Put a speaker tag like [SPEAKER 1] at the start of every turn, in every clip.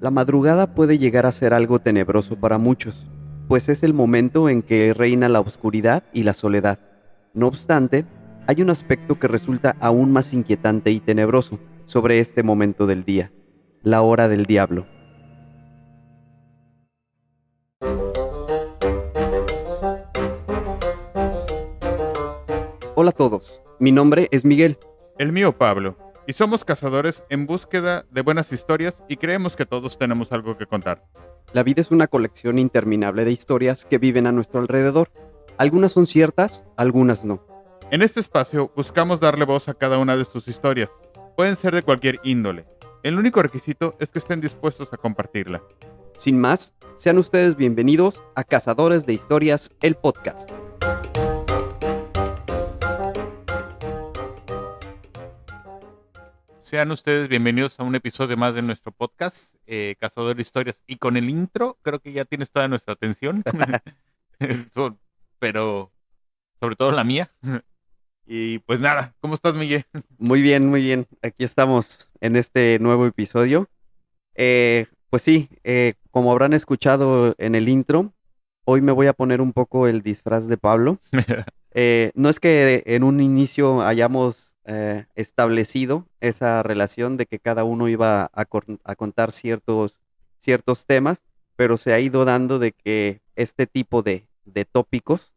[SPEAKER 1] La madrugada puede llegar a ser algo tenebroso para muchos, pues es el momento en que reina la oscuridad y la soledad. No obstante, hay un aspecto que resulta aún más inquietante y tenebroso sobre este momento del día: la hora del diablo. Hola a todos, mi nombre es Miguel.
[SPEAKER 2] El mío, Pablo. Y somos cazadores en búsqueda de buenas historias y creemos que todos tenemos algo que contar.
[SPEAKER 1] La vida es una colección interminable de historias que viven a nuestro alrededor. Algunas son ciertas, algunas no.
[SPEAKER 2] En este espacio buscamos darle voz a cada una de sus historias. Pueden ser de cualquier índole. El único requisito es que estén dispuestos a compartirla.
[SPEAKER 1] Sin más, sean ustedes bienvenidos a Cazadores de Historias, el podcast.
[SPEAKER 2] Sean ustedes bienvenidos a un episodio más de nuestro podcast, Cazador de Historias. Y con el intro, creo que ya tienes toda nuestra atención. Pero sobre todo la mía. Y pues nada, ¿cómo estás, Miguel?
[SPEAKER 1] Muy bien, muy bien. Aquí estamos en este nuevo episodio. Pues sí, como habrán escuchado en el intro, hoy me voy a poner un poco el disfraz de Pablo. No es que en un inicio hayamos establecido esa relación de que cada uno iba a contar ciertos temas, pero se ha ido dando de que este tipo de tópicos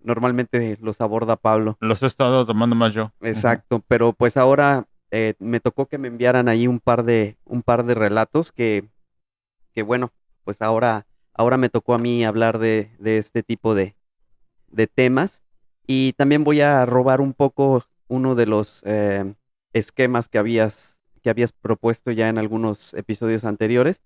[SPEAKER 1] normalmente los aborda Pablo.
[SPEAKER 2] Los he estado tomando más yo.
[SPEAKER 1] Exacto, pero pues ahora me tocó que me enviaran ahí un par de relatos que bueno, pues ahora me tocó a mí hablar de este tipo de temas, y también voy a robar un poco uno de los esquemas que habías propuesto ya en algunos episodios anteriores.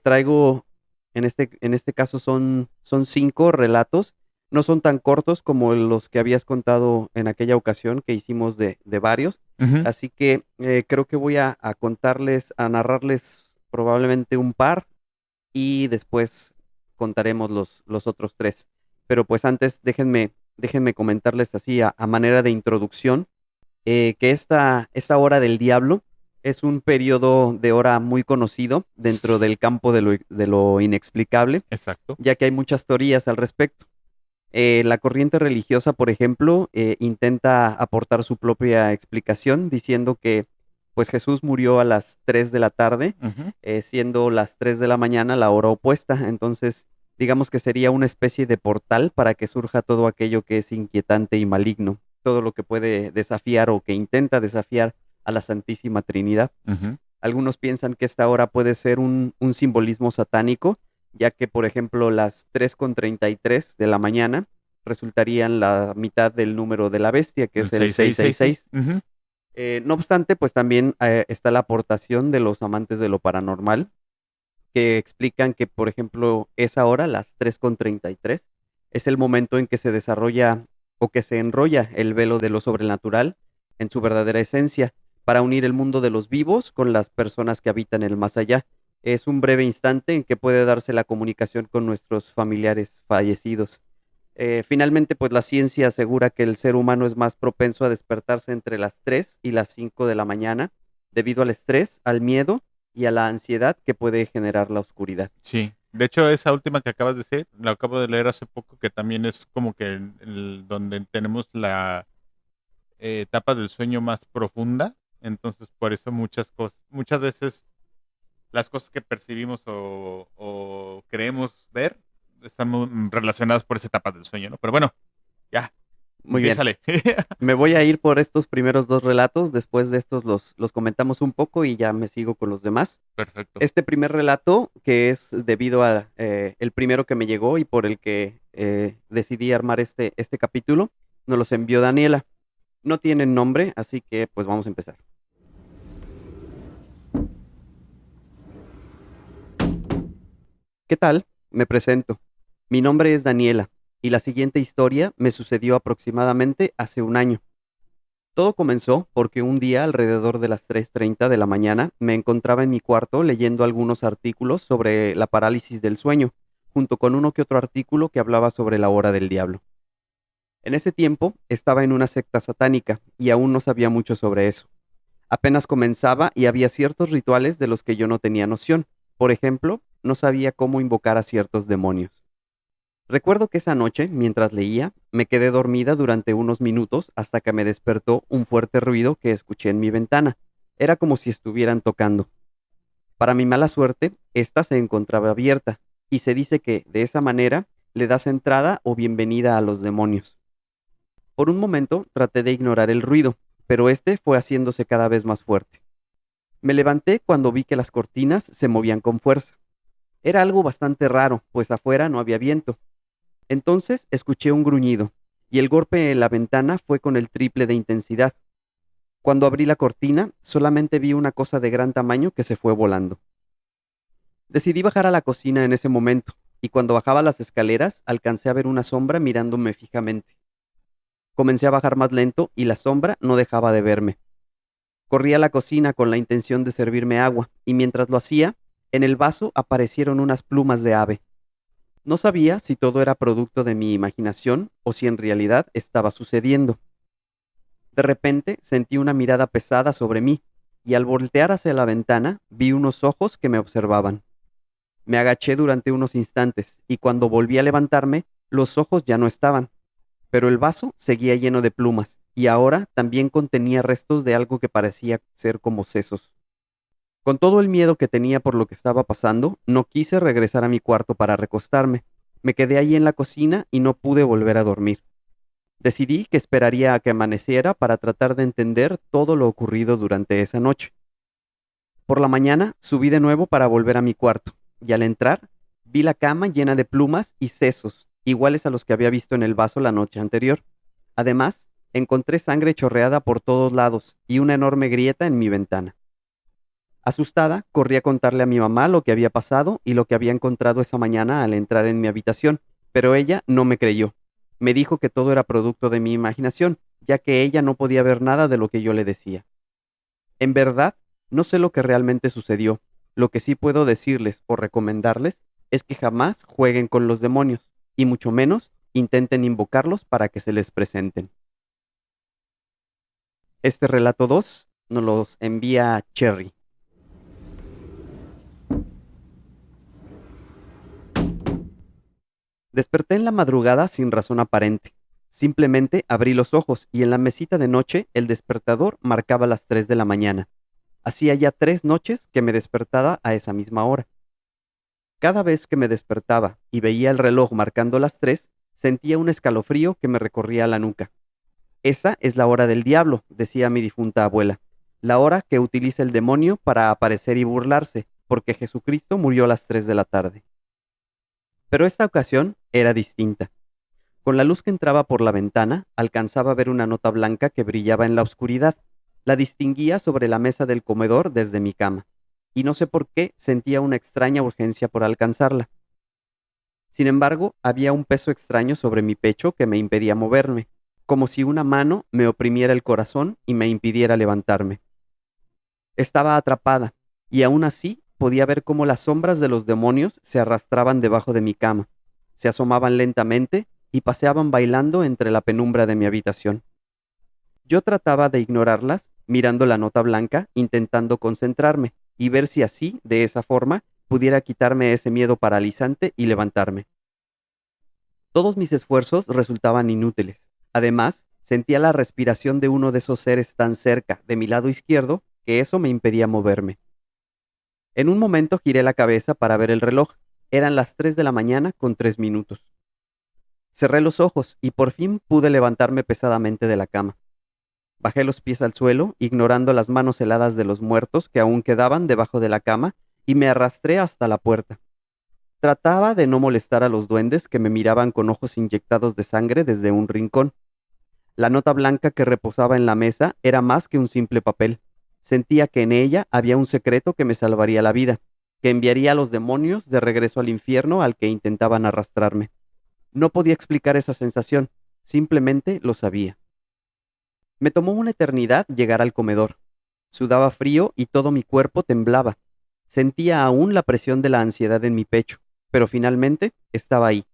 [SPEAKER 1] Traigo, en este caso son 5 relatos. No son tan cortos como los que habías contado en aquella ocasión que hicimos de varios.
[SPEAKER 2] Ujú.
[SPEAKER 1] Así que creo que voy a contarles, a narrarles probablemente un par, y después contaremos los otros 3. Pero pues antes déjenme comentarles así a manera de introducción, que esta hora del diablo es un periodo de hora muy conocido dentro del campo de lo inexplicable,
[SPEAKER 2] Exacto.
[SPEAKER 1] ya que hay muchas teorías al respecto. La corriente religiosa, por ejemplo, intenta aportar su propia explicación diciendo que pues Jesús murió a las 3 de la tarde,
[SPEAKER 2] Ujú.
[SPEAKER 1] siendo las 3 de la mañana la hora opuesta. Entonces, digamos que sería una especie de portal para que surja todo aquello que es inquietante y maligno, todo lo que puede desafiar o que intenta desafiar a la Santísima Trinidad.
[SPEAKER 2] Ujú.
[SPEAKER 1] Algunos piensan que esta hora puede ser un simbolismo satánico, ya que, por ejemplo, las 3:33 de la mañana resultarían la mitad del número de la bestia, que
[SPEAKER 2] El
[SPEAKER 1] es el
[SPEAKER 2] 6666.
[SPEAKER 1] 666. No obstante, pues también está la aportación de los amantes de lo paranormal, que explican que, por ejemplo, esa hora, las 3:33, es el momento en que se desarrolla o que se enrolla el velo de lo sobrenatural en su verdadera esencia, para unir el mundo de los vivos con las personas que habitan el más allá. Es un breve instante en que puede darse la comunicación con nuestros familiares fallecidos. Finalmente, pues la ciencia asegura que el ser humano es más propenso a despertarse entre las 3 y las 5 de la mañana, debido al estrés, al miedo y a la ansiedad que puede generar la oscuridad.
[SPEAKER 2] Sí, de hecho esa última que acabas de decir, la acabo de leer hace poco, que también es como que donde tenemos la etapa del sueño más profunda. Entonces por eso muchas veces las cosas que percibimos o creemos ver están relacionadas por esa etapa del sueño, ¿no? Pero bueno, ya,
[SPEAKER 1] Muy bien,
[SPEAKER 2] empiézale.
[SPEAKER 1] me voy a ir por estos primeros 2 relatos. Después de estos los comentamos un poco y ya me sigo con los demás.
[SPEAKER 2] Perfecto.
[SPEAKER 1] Este primer relato, que es debido a el primero que me llegó y por el que decidí armar este capítulo, nos los envió Daniela. No tienen nombre, así que pues vamos a empezar. ¿Qué tal? Me presento. Mi nombre es Daniela, y la siguiente historia me sucedió aproximadamente hace un año. Todo comenzó porque un día, alrededor de las 3:30 de la mañana, me encontraba en mi cuarto leyendo algunos artículos sobre la parálisis del sueño, junto con uno que otro artículo que hablaba sobre la hora del diablo. En ese tiempo estaba en una secta satánica y aún no sabía mucho sobre eso. Apenas comenzaba y había ciertos rituales de los que yo no tenía noción. Por ejemplo, no sabía cómo invocar a ciertos demonios. Recuerdo que esa noche, mientras leía, me quedé dormida durante unos minutos hasta que me despertó un fuerte ruido que escuché en mi ventana. Era como si estuvieran tocando. Para mi mala suerte, esta se encontraba abierta, y se dice que, de esa manera, le das entrada o bienvenida a los demonios. Por un momento traté de ignorar el ruido, pero este fue haciéndose cada vez más fuerte. Me levanté cuando vi que las cortinas se movían con fuerza. Era algo bastante raro, pues afuera no había viento. Entonces escuché un gruñido, y el golpe en la ventana fue con el triple de intensidad. Cuando abrí la cortina, solamente vi una cosa de gran tamaño que se fue volando. Decidí bajar a la cocina en ese momento, y cuando bajaba las escaleras, alcancé a ver una sombra mirándome fijamente. Comencé a bajar más lento y la sombra no dejaba de verme. Corrí a la cocina con la intención de servirme agua, y mientras lo hacía, en el vaso aparecieron unas plumas de ave. No sabía si todo era producto de mi imaginación o si en realidad estaba sucediendo. De repente sentí una mirada pesada sobre mí, y al voltear hacia la ventana vi unos ojos que me observaban. Me agaché durante unos instantes, y cuando volví a levantarme, los ojos ya no estaban, pero el vaso seguía lleno de plumas, y ahora también contenía restos de algo que parecía ser como sesos. Con todo el miedo que tenía por lo que estaba pasando, no quise regresar a mi cuarto para recostarme. Me quedé ahí en la cocina y no pude volver a dormir. Decidí que esperaría a que amaneciera para tratar de entender todo lo ocurrido durante esa noche. Por la mañana subí de nuevo para volver a mi cuarto, y al entrar vi la cama llena de plumas y sesos, iguales a los que había visto en el vaso la noche anterior. Además, encontré sangre chorreada por todos lados y una enorme grieta en mi ventana. Asustada, corrí a contarle a mi mamá lo que había pasado y lo que había encontrado esa mañana al entrar en mi habitación, pero ella no me creyó. Me dijo que todo era producto de mi imaginación, ya que ella no podía ver nada de lo que yo le decía. En verdad, no sé lo que realmente sucedió. Lo que sí puedo decirles o recomendarles es que jamás jueguen con los demonios, y mucho menos intenten invocarlos para que se les presenten. Este relato 2 nos los envía Cherry. Desperté en la madrugada sin razón aparente. Simplemente abrí los ojos y en la mesita de noche el despertador marcaba las 3 de la mañana. Hacía ya 3 noches que me despertaba a esa misma hora. Cada vez que me despertaba y veía el reloj marcando las 3, sentía un escalofrío que me recorría la nuca. Esa es la hora del diablo, decía mi difunta abuela, la hora que utiliza el demonio para aparecer y burlarse, porque Jesucristo murió a las 3 de la tarde. Pero esta ocasión era distinta. Con la luz que entraba por la ventana, alcanzaba a ver una nota blanca que brillaba en la oscuridad. La distinguía sobre la mesa del comedor desde mi cama, y no sé por qué sentía una extraña urgencia por alcanzarla. Sin embargo, había un peso extraño sobre mi pecho que me impedía moverme, como si una mano me oprimiera el corazón y me impidiera levantarme. Estaba atrapada, y aún así podía ver cómo las sombras de los demonios se arrastraban debajo de mi cama, se asomaban lentamente y paseaban bailando entre la penumbra de mi habitación. Yo trataba de ignorarlas, mirando la nota blanca, intentando concentrarme y ver si así, de esa forma, pudiera quitarme ese miedo paralizante y levantarme. Todos mis esfuerzos resultaban inútiles. Además, sentía la respiración de uno de esos seres tan cerca, de mi lado izquierdo, que eso me impedía moverme. En un momento giré la cabeza para ver el reloj. Eran las 3 de la mañana con 3 minutos. Cerré los ojos y por fin pude levantarme pesadamente de la cama. Bajé los pies al suelo, ignorando las manos heladas de los muertos que aún quedaban debajo de la cama, y me arrastré hasta la puerta. Trataba de no molestar a los duendes que me miraban con ojos inyectados de sangre desde un rincón. La nota blanca que reposaba en la mesa era más que un simple papel. Sentía que en ella había un secreto que me salvaría la vida, que enviaría a los demonios de regreso al infierno al que intentaban arrastrarme. No podía explicar esa sensación, simplemente lo sabía. Me tomó una eternidad llegar al comedor. Sudaba frío y todo mi cuerpo temblaba. Sentía aún la presión de la ansiedad en mi pecho, pero finalmente estaba ahí.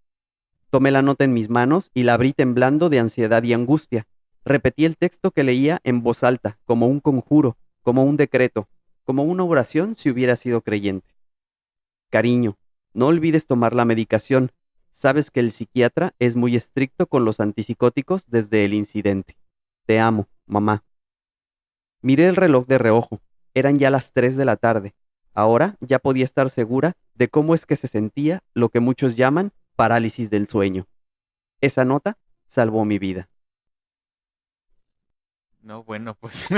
[SPEAKER 1] Tomé la nota en mis manos y la abrí temblando de ansiedad y angustia. Repetí el texto que leía en voz alta, como un conjuro, como un decreto, como una oración si hubiera sido creyente. Cariño, no olvides tomar la medicación. Sabes que el psiquiatra es muy estricto con los antipsicóticos desde el incidente. Te amo, mamá. Miré el reloj de reojo. Eran ya las 3 de la tarde. Ahora ya podía estar segura de cómo es que se sentía lo que muchos llaman parálisis del sueño. Esa nota salvó mi vida.
[SPEAKER 2] No, bueno, pues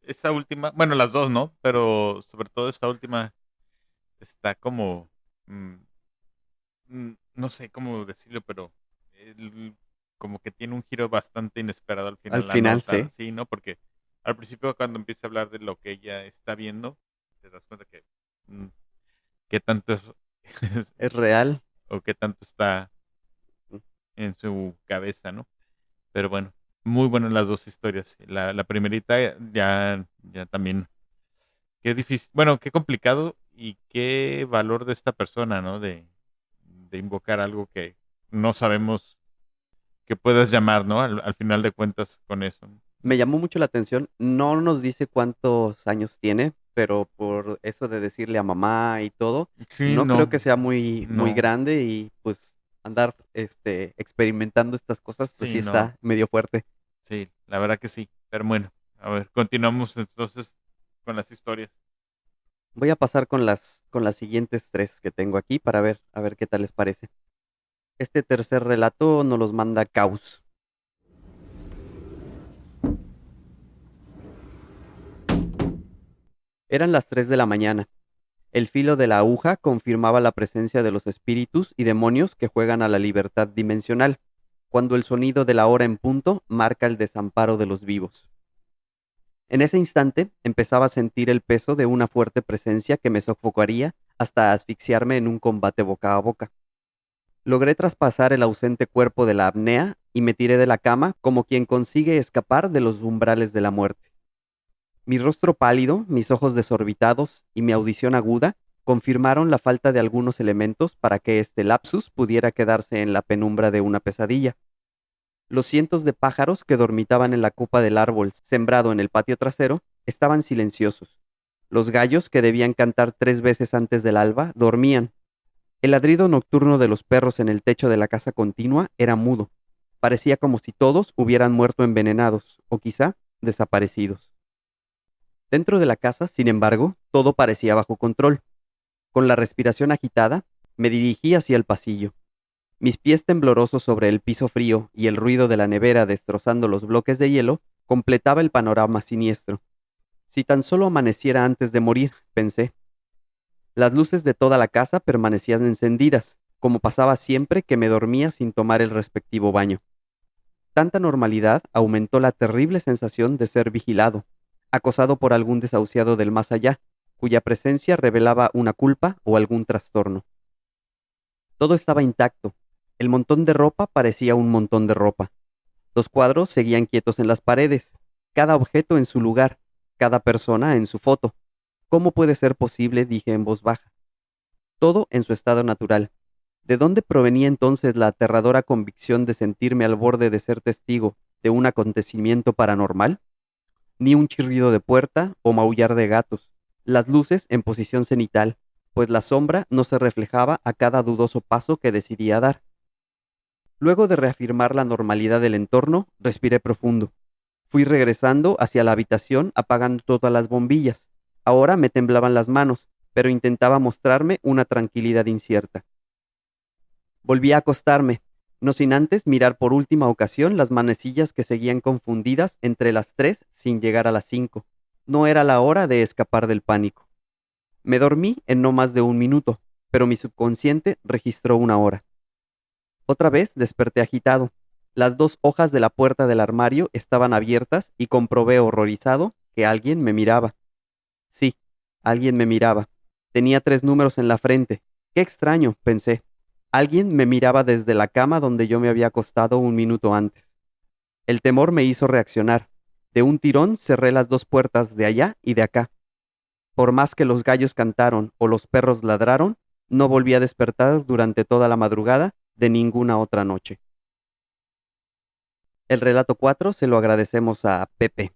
[SPEAKER 2] esta última, bueno, las dos, ¿no? Pero sobre todo esta última está como, mm, no sé cómo decirlo, pero como que tiene un giro bastante inesperado al
[SPEAKER 1] Al
[SPEAKER 2] final la
[SPEAKER 1] final,
[SPEAKER 2] nota,
[SPEAKER 1] sí,
[SPEAKER 2] sí, ¿no? Porque al principio cuando empieza a hablar de lo que ella está viendo, te das cuenta que mm, qué tanto es,
[SPEAKER 1] es real.
[SPEAKER 2] o qué tanto está en su cabeza, ¿no? Pero bueno, muy buenas las dos historias. La primerita ya también, qué difícil, bueno, qué complicado y qué valor de esta persona, ¿no? De invocar algo que no sabemos que puedas llamar, ¿no? Al final de cuentas con eso, ¿no?
[SPEAKER 1] Me llamó mucho la atención. No nos dice cuántos años tiene, pero por eso de decirle a mamá y todo,
[SPEAKER 2] Sí,
[SPEAKER 1] no creo
[SPEAKER 2] no,
[SPEAKER 1] que sea muy, muy
[SPEAKER 2] no,
[SPEAKER 1] grande y pues andar experimentando estas cosas, pues
[SPEAKER 2] sí,
[SPEAKER 1] sí
[SPEAKER 2] no,
[SPEAKER 1] está medio fuerte.
[SPEAKER 2] sí, la verdad que sí. Pero bueno, a ver, continuamos entonces con las historias.
[SPEAKER 1] Voy a pasar con las siguientes tres que tengo aquí para ver, a ver qué tal les parece. Este tercer relato nos los manda Caus. Eran las 3 de la mañana. El filo de la aguja confirmaba la presencia de los espíritus y demonios que juegan a la libertad dimensional, cuando el sonido de la hora en punto marca el desamparo de los vivos. En ese instante empezaba a sentir el peso de una fuerte presencia que me sofocaría hasta asfixiarme en un combate boca a boca. Logré traspasar el ausente cuerpo de la apnea y me tiré de la cama como quien consigue escapar de los umbrales de la muerte. Mi rostro pálido, mis ojos desorbitados y mi audición aguda confirmaron la falta de algunos elementos para que este lapsus pudiera quedarse en la penumbra de una pesadilla. Los cientos de pájaros que dormitaban en la copa del árbol sembrado en el patio trasero estaban silenciosos. Los gallos que debían cantar 3 veces antes del alba dormían. El ladrido nocturno de los perros en el techo de la casa continua era mudo. Parecía como si todos hubieran muerto envenenados o quizá desaparecidos. Dentro de la casa, sin embargo, todo parecía bajo control. Con la respiración agitada, me dirigí hacia el pasillo. Mis pies temblorosos sobre el piso frío y el ruido de la nevera destrozando los bloques de hielo completaba el panorama siniestro. Si tan solo amaneciera antes de morir, pensé. Las luces de toda la casa permanecían encendidas, como pasaba siempre que me dormía sin tomar el respectivo baño. Tanta normalidad aumentó la terrible sensación de ser vigilado, acosado por algún desahuciado del más allá, cuya presencia revelaba una culpa o algún trastorno. Todo estaba intacto. El montón de ropa parecía un montón de ropa. Los cuadros seguían quietos en las paredes, cada objeto en su lugar, cada persona en su foto. ¿Cómo puede ser posible? Dije en voz baja. Todo en su estado natural. ¿De dónde provenía entonces la aterradora convicción de sentirme al borde de ser testigo de un acontecimiento paranormal? Ni un chirrido de puerta o maullar de gatos. Las luces en posición cenital, pues la sombra no se reflejaba a cada dudoso paso que decidía dar. Luego de reafirmar la normalidad del entorno, respiré profundo. Fui regresando hacia la habitación apagando todas las bombillas. Ahora me temblaban las manos, pero intentaba mostrarme una tranquilidad incierta. Volví a acostarme, no sin antes mirar por última ocasión las manecillas que seguían confundidas entre las 3 sin llegar a las 5. No era la hora de escapar del pánico. Me dormí en no más de un minuto, pero mi subconsciente registró una hora. Otra vez desperté agitado. Las 2 hojas de la puerta del armario estaban abiertas y comprobé horrorizado que alguien me miraba. Sí, alguien me miraba. Tenía 3 números en la frente. Qué extraño, pensé. Alguien me miraba desde la cama donde yo me había acostado un minuto antes. El temor me hizo reaccionar. De un tirón cerré las 2 puertas de allá y de acá. Por más que los gallos cantaron o los perros ladraron, no volví a despertar durante toda la madrugada de ninguna otra noche. El relato 4 se lo agradecemos a Pepe.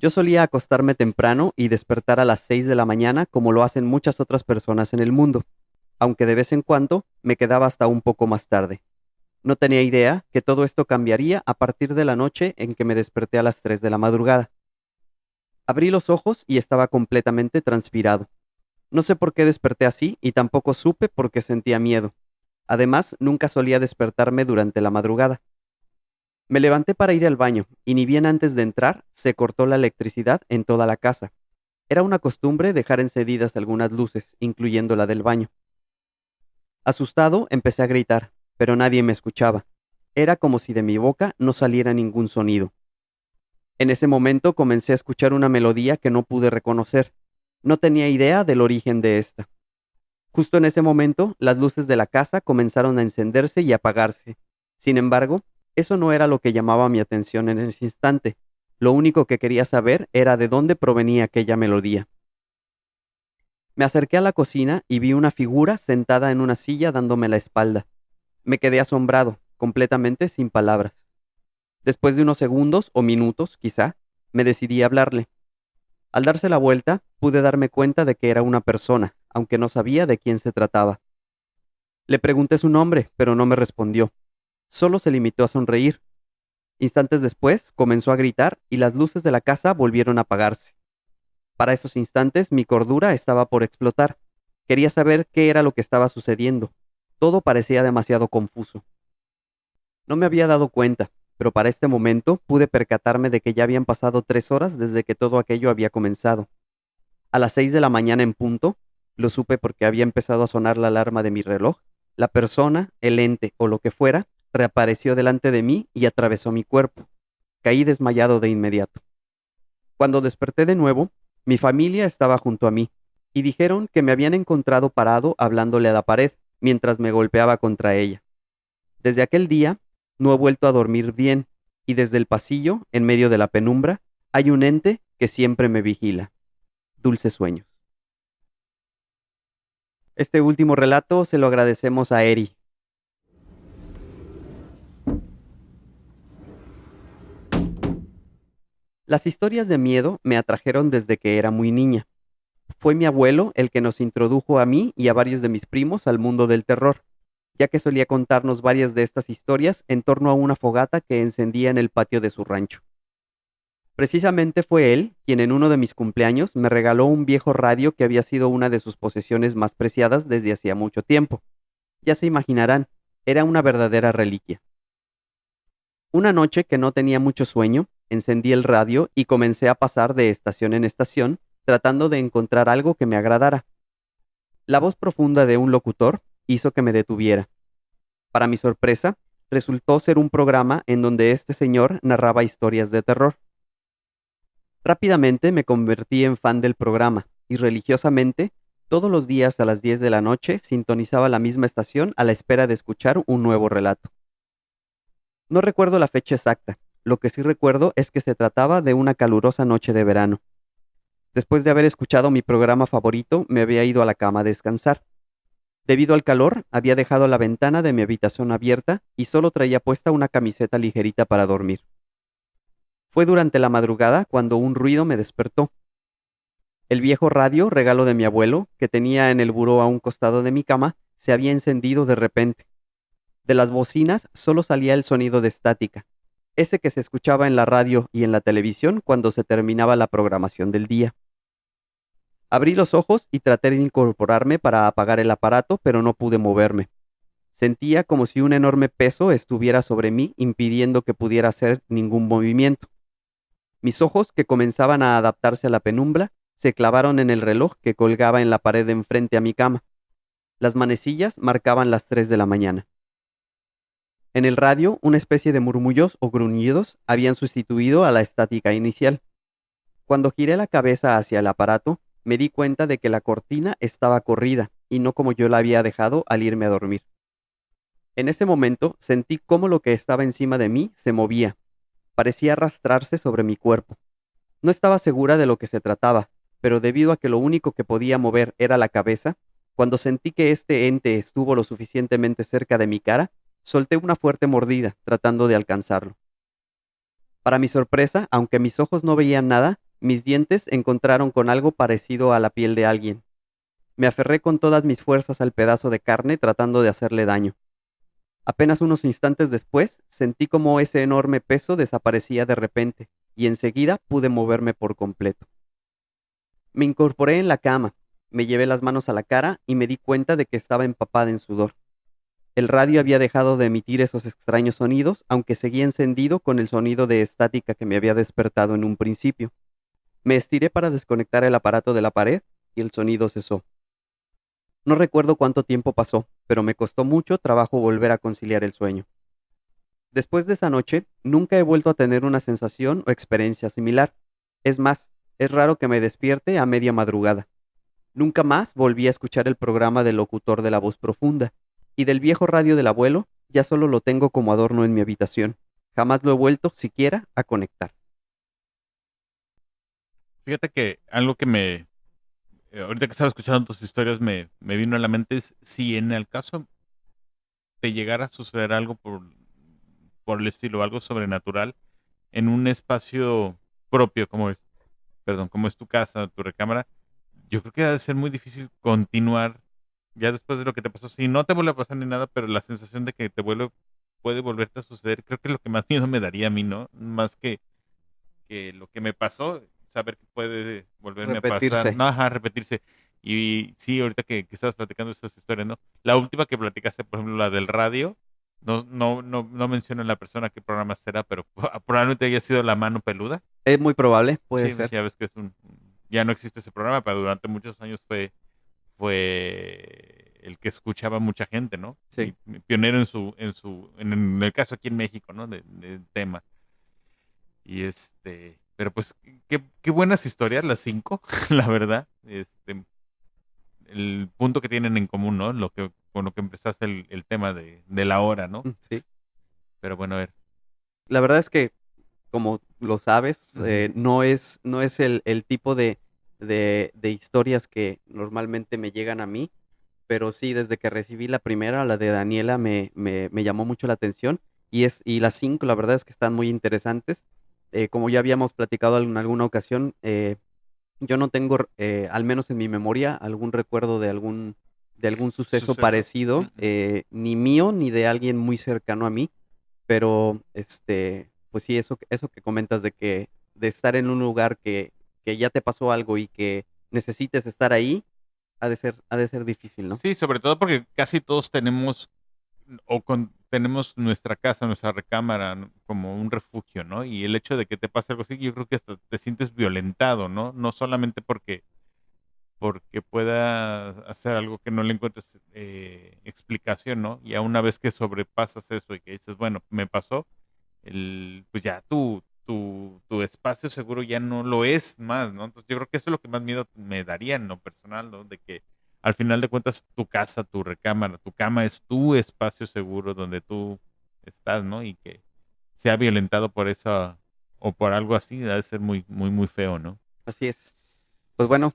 [SPEAKER 1] Yo solía acostarme temprano y despertar a las 6 de la mañana como lo hacen muchas otras personas en el mundo, aunque de vez en cuando me quedaba hasta un poco más tarde. No tenía idea que todo esto cambiaría a partir de la noche en que me desperté a las 3 de la madrugada. Abrí los ojos y estaba completamente transpirado. No sé por qué desperté así y tampoco supe por qué sentía miedo. Además, nunca solía despertarme durante la madrugada. Me levanté para ir al baño y ni bien antes de entrar se cortó la electricidad en toda la casa. Era una costumbre dejar encendidas algunas luces, incluyendo la del baño. Asustado, empecé a gritar, pero nadie me escuchaba. Era como si de mi boca no saliera ningún sonido. En ese momento comencé a escuchar una melodía que no pude reconocer. No tenía idea del origen de esta. Justo en ese momento, las luces de la casa comenzaron a encenderse y apagarse. Sin embargo, eso no era lo que llamaba mi atención en ese instante. Lo único que quería saber era de dónde provenía aquella melodía. Me acerqué a la cocina y vi una figura sentada en una silla dándome la espalda. Me quedé asombrado, completamente sin palabras. Después de unos segundos o minutos, quizá, me decidí a hablarle. Al darse la vuelta, pude darme cuenta de que era una persona, aunque no sabía de quién se trataba. Le pregunté su nombre, pero no me respondió. Solo se limitó a sonreír. Instantes después, comenzó a gritar y las luces de la casa volvieron a apagarse. Para esos instantes, mi cordura estaba por explotar. Quería saber qué era lo que estaba sucediendo. Todo parecía demasiado confuso. No me había dado cuenta, pero para este momento pude percatarme de que ya habían pasado 3 horas desde que todo aquello había comenzado. A las 6 de la mañana en punto, lo supe porque había empezado a sonar la alarma de mi reloj, la persona, el ente o lo que fuera, reapareció delante de mí y atravesó mi cuerpo. Caí desmayado de inmediato. Cuando desperté de nuevo, mi familia estaba junto a mí, y dijeron que me habían encontrado parado hablándole a la pared, mientras me golpeaba contra ella. Desde aquel día, no he vuelto a dormir bien, y desde el pasillo, en medio de la penumbra, hay un ente que siempre me vigila. Dulces sueños. Este último relato se lo agradecemos a Eri. Las historias de miedo me atrajeron desde que era muy niña. Fue mi abuelo el que nos introdujo a mí y a varios de mis primos al mundo del terror, ya que solía contarnos varias de estas historias en torno a una fogata que encendía en el patio de su rancho. Precisamente fue él quien en uno de mis cumpleaños me regaló un viejo radio que había sido una de sus posesiones más preciadas desde hacía mucho tiempo. Ya se imaginarán, era una verdadera reliquia. Una noche que no tenía mucho sueño, encendí el radio y comencé a pasar de estación en estación, tratando de encontrar algo que me agradara. La voz profunda de un locutor hizo que me detuviera. Para mi sorpresa, resultó ser un programa en donde este señor narraba historias de terror. Rápidamente me convertí en fan del programa y religiosamente, todos los días a las 10 de la noche, sintonizaba la misma estación a la espera de escuchar un nuevo relato. No recuerdo la fecha exacta, lo que sí recuerdo es que se trataba de una calurosa noche de verano. Después de haber escuchado mi programa favorito, me había ido a la cama a descansar. Debido al calor, había dejado la ventana de mi habitación abierta y solo traía puesta una camiseta ligerita para dormir. Fue durante la madrugada cuando un ruido me despertó. El viejo radio, regalo de mi abuelo, que tenía en el buró a un costado de mi cama, se había encendido de repente. De las bocinas solo salía el sonido de estática, ese que se escuchaba en la radio y en la televisión cuando se terminaba la programación del día. Abrí los ojos y traté de incorporarme para apagar el aparato, pero no pude moverme. Sentía como si un enorme peso estuviera sobre mí, impidiendo que pudiera hacer ningún movimiento. Mis ojos, que comenzaban a adaptarse a la penumbra, se clavaron en el reloj que colgaba en la pared de enfrente a mi cama. Las manecillas marcaban las 3 de la mañana. En el radio, una especie de murmullos o gruñidos habían sustituido a la estática inicial. Cuando giré la cabeza hacia el aparato, me di cuenta de que la cortina estaba corrida y no como yo la había dejado al irme a dormir. En ese momento sentí cómo lo que estaba encima de mí se movía. Parecía arrastrarse sobre mi cuerpo. No estaba segura de lo que se trataba, pero debido a que lo único que podía mover era la cabeza, cuando sentí que este ente estuvo lo suficientemente cerca de mi cara, solté una fuerte mordida, tratando de alcanzarlo. Para mi sorpresa, aunque mis ojos no veían nada, Mis dientes encontraron con algo parecido a la piel de alguien. Me aferré con todas mis fuerzas al pedazo de carne tratando de hacerle daño. Apenas unos instantes después, sentí como ese enorme peso desaparecía de repente, y enseguida pude moverme por completo. Me incorporé en la cama, me llevé las manos a la cara y me di cuenta de que estaba empapada en sudor. El radio había dejado de emitir esos extraños sonidos, aunque seguía encendido con el sonido de estática que me había despertado en un principio. Me estiré para desconectar el aparato de la pared y el sonido cesó. No recuerdo cuánto tiempo pasó, pero me costó mucho trabajo volver a conciliar el sueño. Después de esa noche, nunca he vuelto a tener una sensación o experiencia similar. Es más, es raro que me despierte a media madrugada. Nunca más volví a escuchar el programa del locutor de la voz profunda, y del viejo radio del abuelo ya solo lo tengo como adorno en mi habitación. Jamás lo he vuelto siquiera a conectar.
[SPEAKER 2] Fíjate que algo que ahorita que estaba escuchando tus historias me vino a la mente es si en el caso te llegara a suceder algo por el estilo, algo sobrenatural, en un espacio propio como es tu casa, tu recámara, yo creo que ha de ser muy difícil continuar ya después de lo que te pasó. Si no te vuelve a pasar ni nada, pero la sensación de que puede volverte a suceder, creo que es lo que más miedo me daría a mí, ¿no? Más que lo que me pasó, saber que puede volverme a pasar,
[SPEAKER 1] Repetirse.
[SPEAKER 2] no, ajá, repetirse. Y sí, ahorita que estabas platicando estas historias, ¿no? La última que platicaste, por ejemplo, la del radio, no menciona la persona qué programa será, pero probablemente haya sido La Mano Peluda.
[SPEAKER 1] Es muy probable, puede
[SPEAKER 2] Sí, pues
[SPEAKER 1] ser.
[SPEAKER 2] ya ves que ya no existe ese programa, pero durante muchos años fue el que escuchaba mucha gente, ¿no? Y
[SPEAKER 1] Sí.
[SPEAKER 2] pionero en el caso aquí en México, ¿no? De tema. Y pero pues qué buenas historias las cinco, la verdad. El punto que tienen en común, ¿no? Con lo que empezaste el tema de la hora, ¿no?
[SPEAKER 1] Sí.
[SPEAKER 2] Pero bueno, a ver.
[SPEAKER 1] La verdad es que, como lo sabes,
[SPEAKER 2] Ujú.
[SPEAKER 1] no es el tipo de historias que normalmente me llegan a mí, pero sí, desde que recibí la primera, la de Daniela, me llamó mucho la atención. Y las cinco, la verdad es que están muy interesantes. Como ya habíamos platicado en alguna ocasión, yo no tengo, al menos en mi memoria, algún recuerdo de algún suceso
[SPEAKER 2] ¿Suceso?
[SPEAKER 1] parecido,
[SPEAKER 2] Ujú.
[SPEAKER 1] ni mío ni de alguien muy cercano a mí. Pero, pues sí, eso que comentas de estar en un lugar que ya te pasó algo y que necesites estar ahí, ha de ser difícil, ¿no?
[SPEAKER 2] Sí, sobre todo porque casi todos tenemos nuestra casa, nuestra recámara, ¿no? Como un refugio, ¿no? Y el hecho de que te pase algo así, yo creo que hasta te sientes violentado, ¿no? No solamente porque pueda hacer algo que no le encuentres explicación, ¿no? Y a una vez que sobrepasas eso y que dices, bueno, me pasó, pues ya tu espacio seguro ya no lo es más, ¿no? Entonces yo creo que eso es lo que más miedo me daría en lo personal, ¿no? De que al final de cuentas tu casa, tu recámara, tu cama es tu espacio seguro donde tú estás, ¿no? Y que sea violentado por esa o por algo así, debe ser muy, muy, muy feo, ¿no?
[SPEAKER 1] Así es. Pues bueno,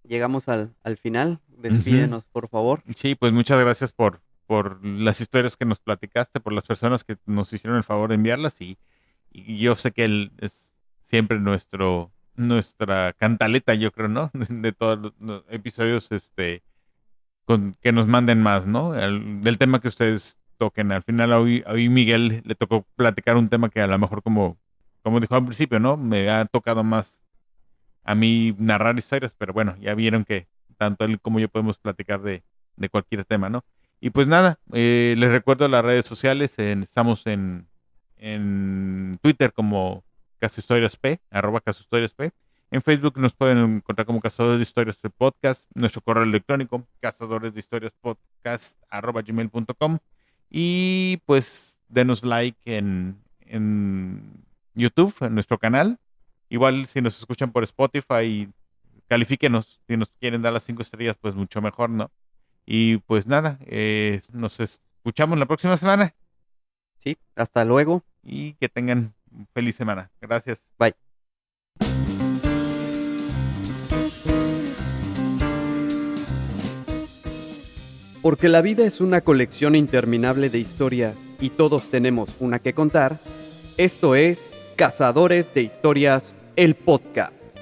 [SPEAKER 1] llegamos al final.
[SPEAKER 2] Ujú.
[SPEAKER 1] Despídenos, por favor.
[SPEAKER 2] Sí, pues muchas gracias por las historias que nos platicaste, por las personas que nos hicieron el favor de enviarlas y yo sé que él es siempre nuestra cantaleta, yo creo, ¿no? De todos los episodios, que nos manden más, ¿no? Del tema que ustedes toquen. Al final hoy Miguel le tocó platicar un tema que a lo mejor como dijo al principio, ¿no? Me ha tocado más a mí narrar historias, pero bueno, ya vieron que tanto él como yo podemos platicar de cualquier tema, ¿no? Y pues nada, les recuerdo las redes sociales, estamos en Twitter como Casohistorias P, @Casohistorias P. En Facebook nos pueden encontrar como Cazadores de Historias de Podcast, nuestro correo electrónico, cazadoresdehistoriaspodcast@gmail.com. Y pues denos like en YouTube, en nuestro canal. Igual si nos escuchan por Spotify, califíquenos. Si nos quieren dar las 5 estrellas, pues mucho mejor, ¿no? Y pues nada, nos escuchamos la próxima semana
[SPEAKER 1] Sí, hasta luego.
[SPEAKER 2] y que tengan feliz semana. Gracias.
[SPEAKER 1] Bye. Porque la vida es una colección interminable de historias y todos tenemos una que contar, esto es Cazadores de Historias, el podcast.